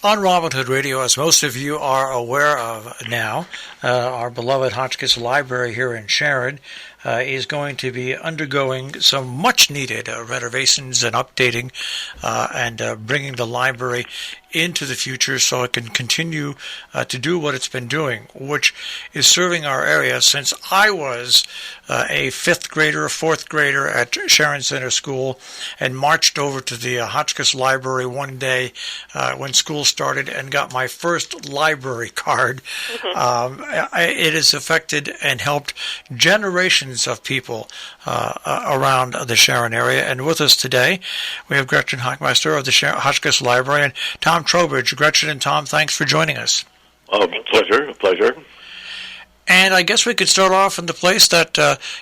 On Robin Hood Radio, as most of you are aware of now, our beloved Hotchkiss Library here in Sharon is going to be undergoing some much-needed renovations and updating and bringing the library into the future so it can continue to do what it's been doing, which is serving our area since I was a fifth grader, a fourth grader at Sharon Center School and marched over to the Hotchkiss Library one day when school started and got my first library card. It has affected and helped generations of people around the Sharon area. And with us today, we have Gretchen Hachmeister of the Hotchkiss Library and Tom Trowbridge. Gretchen and Tom, thanks for joining us. Pleasure. And I guess we could start off in the place that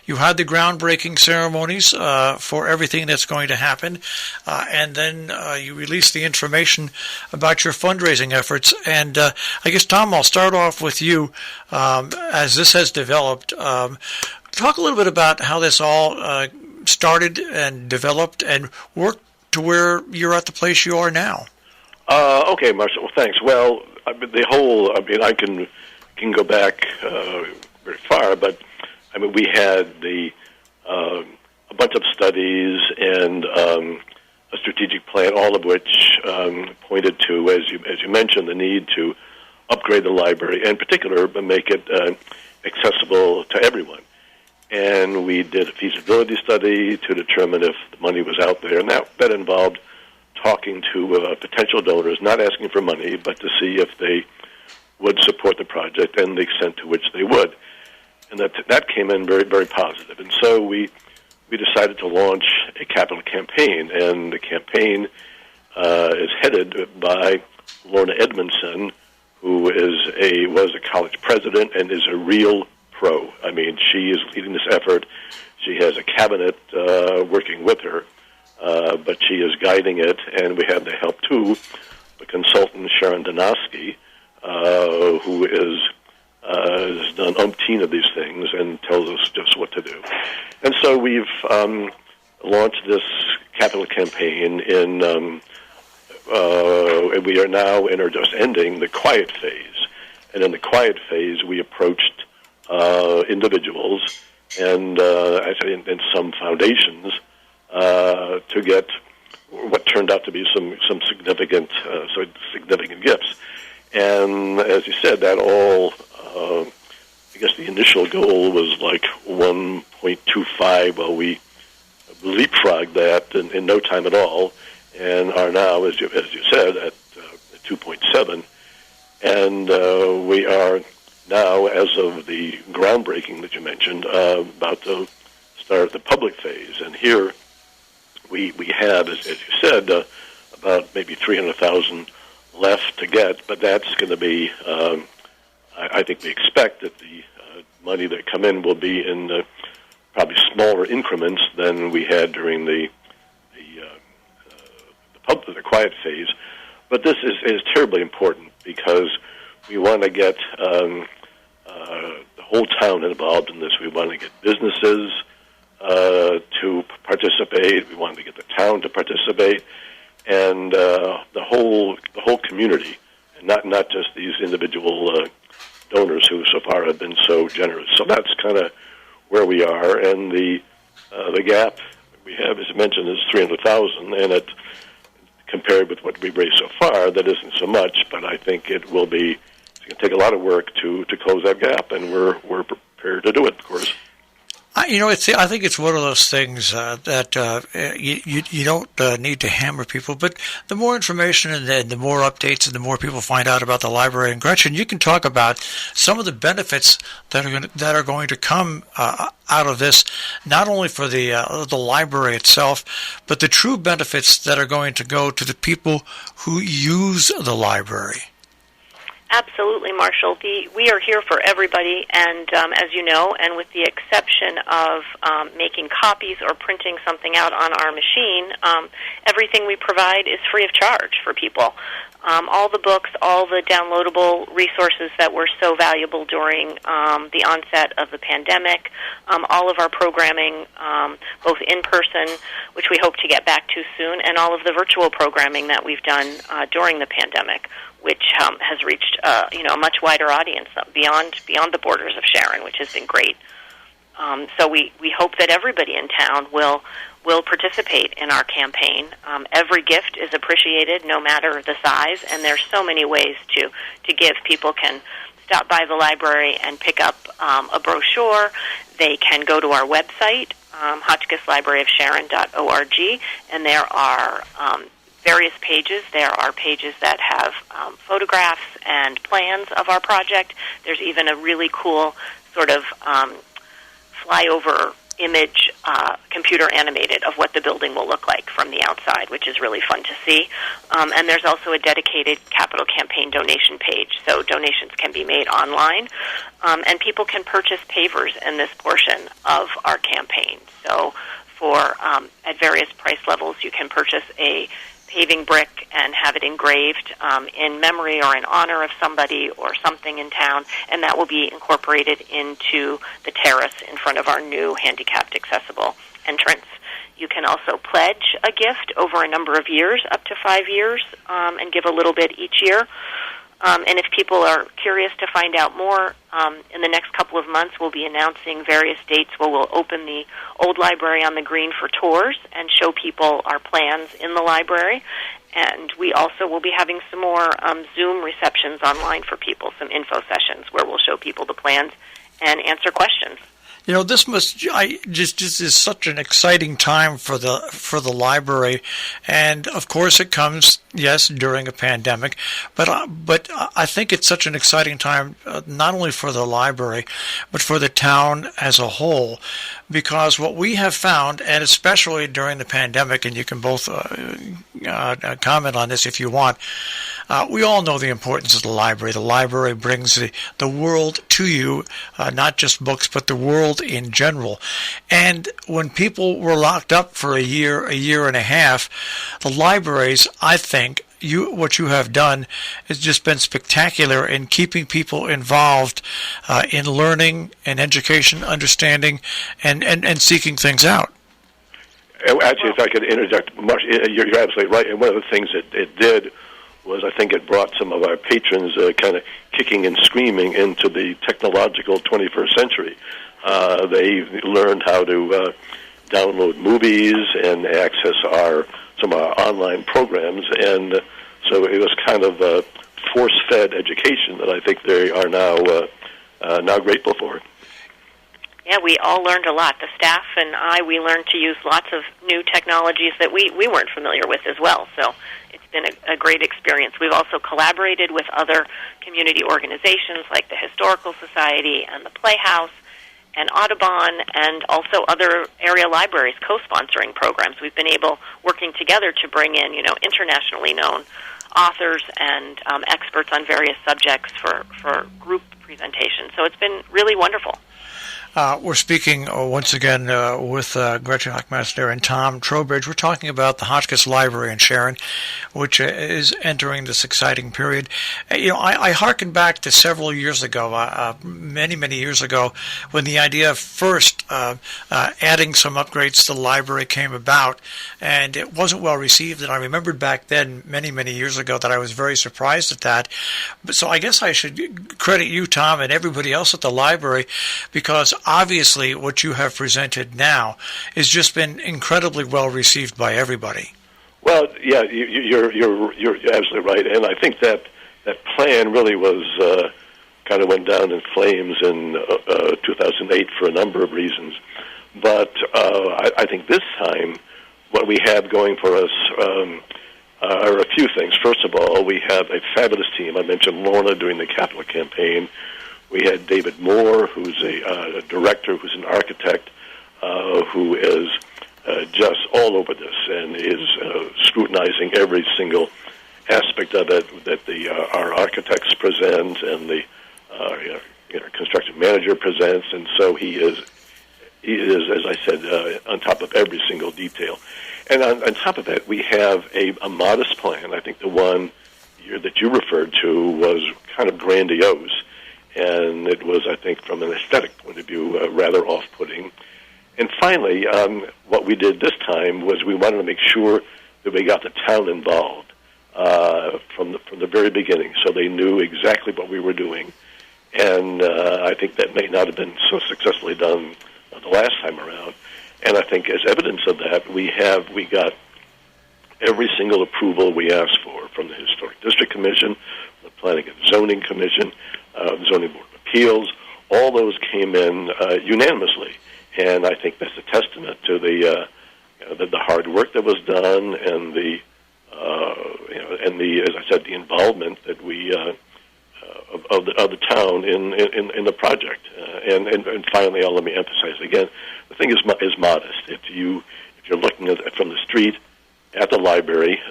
you had the groundbreaking ceremonies for everything that's going to happen, and then you released the information about your fundraising efforts. And I guess, Tom, I'll start off with you. As this has developed, talk a little bit about how this all started and developed and worked to where you're at the place you are now. Okay, Marshall, thanks. Well, I can go back very far, but we had a bunch of studies and a strategic plan, all of which pointed to, as you mentioned, the need to upgrade the library, and in particular, make it accessible to everyone. And we did a feasibility study to determine if the money was out there, and that involved talking to potential donors, not asking for money, but to see if they would support the project and the extent to which they would. And that came in very, very positive. And so we decided to launch a capital campaign, and the campaign is headed by Lorna Edmondson, who was a college president and is a real pro. She is leading this effort. She has a cabinet working with her, but she is guiding it, and we have the help, too, the consultant Sharon Donosky, who has done umpteen of these things and tells us just what to do. And so we've launched this capital campaign and we are now in or just ending the quiet phase. And in the quiet phase, we approached individuals and actually in some foundations to get what turned out to be some significant gifts. And as you said, that all, I guess the initial goal was like 1.25. Well, we leapfrogged that in no time at all, and are now, as you said, at 2.7. And we are now, as of the groundbreaking that you mentioned, about to start the public phase. And here we have, as you said, about maybe 300,000 left to get, but that's going to be, I think we expect that the money that come in will be in probably smaller increments than we had during the quiet phase. But this is terribly important because we want to get the whole town involved in this. We want to get businesses to participate. We want to get the town to participate. And the whole community, and not just these individual donors who so far have been so generous. So that's kind of where we are, and the gap we have, as I mentioned, is 300,000, and it compared with what we've raised so far, that isn't so much. But I think it's going to take a lot of work to close that gap, and we're prepared to do it, of course. I think it's one of those things that you don't need to hammer people, but the more information and the more updates and the more people find out about the library. And Gretchen, you can talk about some of the benefits that are going to come out of this, not only for the library itself, but the true benefits that are going to go to the people who use the library. Absolutely, Marshall. We are here for everybody, and as you know, and with the exception of making copies or printing something out on our machine, everything we provide is free of charge for people. all the books, all the downloadable resources that were so valuable during the onset of the pandemic, all of our programming, both in person, which we hope to get back to soon, and all of the virtual programming that we've done during the pandemic, which has reached a much wider audience beyond the borders of Sharon, which has been great. So we hope that everybody in town will participate in our campaign. Every gift is appreciated, no matter the size, and there's so many ways to give. People can stop by the library and pick up a brochure. They can go to our website, HotchkissLibraryofSharon.org, and there are various pages. There are pages that have photographs and plans of our project. There's even a really cool sort of flyover image, computer animated, of what the building will look like from the outside, which is really fun to see. And there's also a dedicated capital campaign donation page, so donations can be made online, and people can purchase pavers in this portion of our campaign. So for at various price levels, you can purchase a paving brick and have it engraved in memory or in honor of somebody or something in town, and that will be incorporated into the terrace in front of our new handicapped accessible entrance. You can also pledge a gift over a number of years, up to 5 years, and give a little bit each year. And if people are curious to find out more, in the next couple of months we'll be announcing various dates where we'll open the old library on the green for tours and show people our plans in the library. And we also will be having some more Zoom receptions online for people, some info sessions where we'll show people the plans and answer questions. You know, this just is such an exciting time for the library, and of course it comes, yes, during a pandemic, but I think it's such an exciting time not only for the library, but for the town as a whole, because what we have found, and especially during the pandemic, and you can both comment on this if you want. We all know the importance of the library. The library brings the world to you, not just books, but the world in general. And when people were locked up for a year and a half, the libraries, I think, what you have done has just been spectacular in keeping people involved in learning and education, understanding, and seeking things out. Actually, if I could interject, you're absolutely right. And one of the things it did was I think it brought some of our patrons kind of kicking and screaming into the technological 21st century. They learned how to download movies and access some of our online programs, and so it was kind of a force-fed education that I think they are now grateful for. Yeah, we all learned a lot. The staff and we learned to use lots of new technologies that we weren't familiar with as well. So it's been a great experience. We've also collaborated with other community organizations like the Historical Society and the Playhouse and Audubon, and also other area libraries co-sponsoring programs. We've been working together to bring in, internationally known authors and experts on various subjects for group presentations. So it's been really wonderful. We're speaking once again with Gretchen Hachmeister and Tom Trowbridge. We're talking about the Hotchkiss Library in Sharon, which is entering this exciting period. I hearken back to several years ago, many years ago, when the idea of first adding some upgrades to the library came about, and it wasn't well received. And I remembered back then, many years ago, that I was very surprised at that. But so I guess I should credit you, Tom, and everybody else at the library, because obviously what you have presented now has just been incredibly well received by everybody. Well, yeah, you're absolutely right, and I think that plan really was kind of went down in flames in 2008 for a number of reasons. But I think this time what we have going for us are a few things. First of all, we have a fabulous team. I mentioned Lorna doing the capital campaign. We had David Moore, who's a director, who's an architect, who is just all over this and is scrutinizing every single aspect of it that our architects present and the construction manager presents. And so he is, as I said, on top of every single detail. And on top of that, we have a modest plan. I think the one year that you referred to was kind of grandiose, and it was, I think, from an aesthetic point of view, rather off-putting. And finally, what we did this time was we wanted to make sure that we got the town involved from the very beginning, so they knew exactly what we were doing. And I think that may not have been so successfully done the last time around. And I think as evidence of that, we got every single approval we asked for from the Historic District Commission, the Planning and Zoning Commission, the Zoning Board of Appeals. All those came in unanimously. And I think that's a testament to the hard work that was done and as I said, the involvement that we of the town in the project. And finally, let me emphasize again, the thing is modest. If you're looking at it from the street at the library,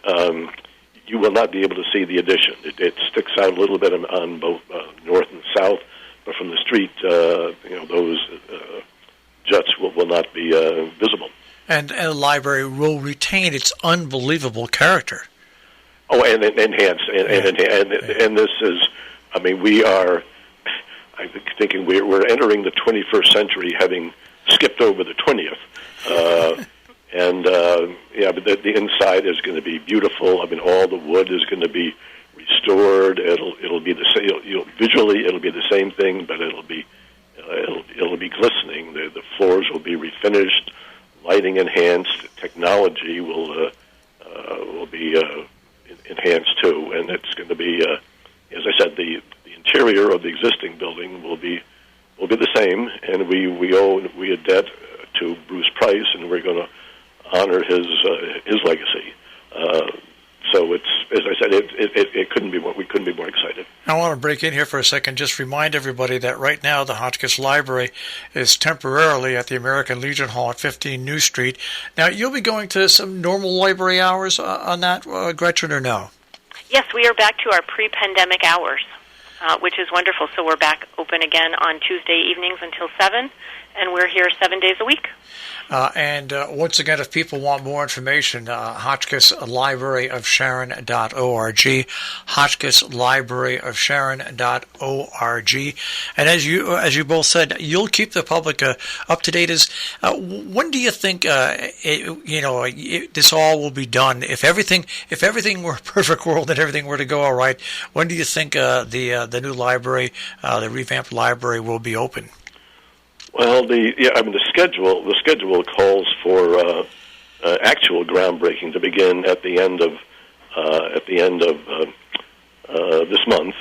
you will not be able to see the addition. It sticks out a little bit on both north and south, but from the street, those juts will not be visible. And the library will retain its unbelievable character. Oh, and enhance, and this is, I mean, we are, I'm thinking we're entering the 21st century, having skipped over the 20th, but the inside is going to be beautiful. I mean, all the wood is going to be restored. It'll be the same. Visually, it'll be the same thing, but it'll be glistening. The floors will be refinished, lighting enhanced, technology will be enhanced too, and it's going to be, as I said, the interior of the existing building will be the same, and we owe a debt to Bruce Price, and we're going to honor his legacy. So it's, as I said, it couldn't be more. We couldn't be more excited. I want to break in here for a second. Just remind everybody that right now the Hotchkiss Library is temporarily at the American Legion Hall at 15 New Street. Now you'll be going to some normal library hours on that, Gretchen, or no? Yes, we are back to our pre-pandemic hours, which is wonderful. So we're back open again on Tuesday evenings until 7, and we're here 7 days a week. And once again, if people want more information, Hotchkiss Library of Sharon.org, Hotchkiss Library of Sharon.org. And as you both said, you'll keep the public up to date. When do you think this all will be done? If everything were a perfect world and everything were to go all right, when do you think the new library, the revamped library, will be open? Well, the schedule calls for actual groundbreaking to begin at the end of this month,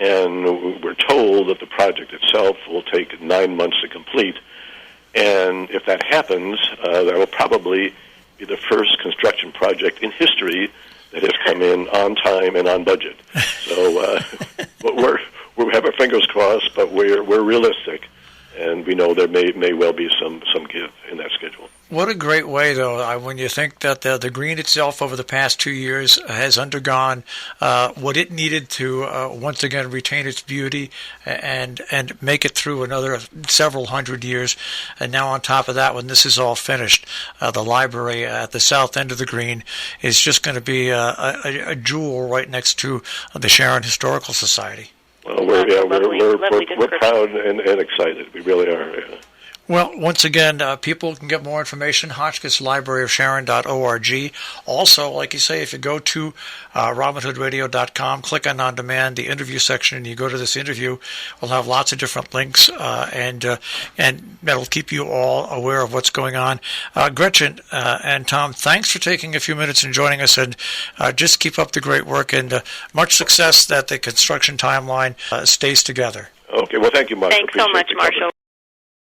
and we're told that the project itself will take 9 months to complete. And if that happens, that will probably be the first construction project in history that has come in on time and on budget. So, but we have our fingers crossed, but we're realistic. And we know there may well be some give in that schedule. What a great way, though, when you think that the green itself over the past 2 years has undergone what it needed to once again retain its beauty and make it through another several hundred years. And now on top of that, when this is all finished, the library at the south end of the green is just going to be a jewel right next to the Sharon Historical Society. Well, we're proud and excited. We really are. Yeah. Well, once again, people can get more information, Hotchkiss Library of Sharon.org. Also, like you say, if you go to RobinHoodRadio.com, click on demand, the interview section, and you go to this interview, we'll have lots of different links, and that'll keep you all aware of what's going on. Gretchen and Tom, thanks for taking a few minutes and joining us, and just keep up the great work, and much success that the construction timeline stays together. Okay, well, thank you, Marshall. Thanks so much, Marshall.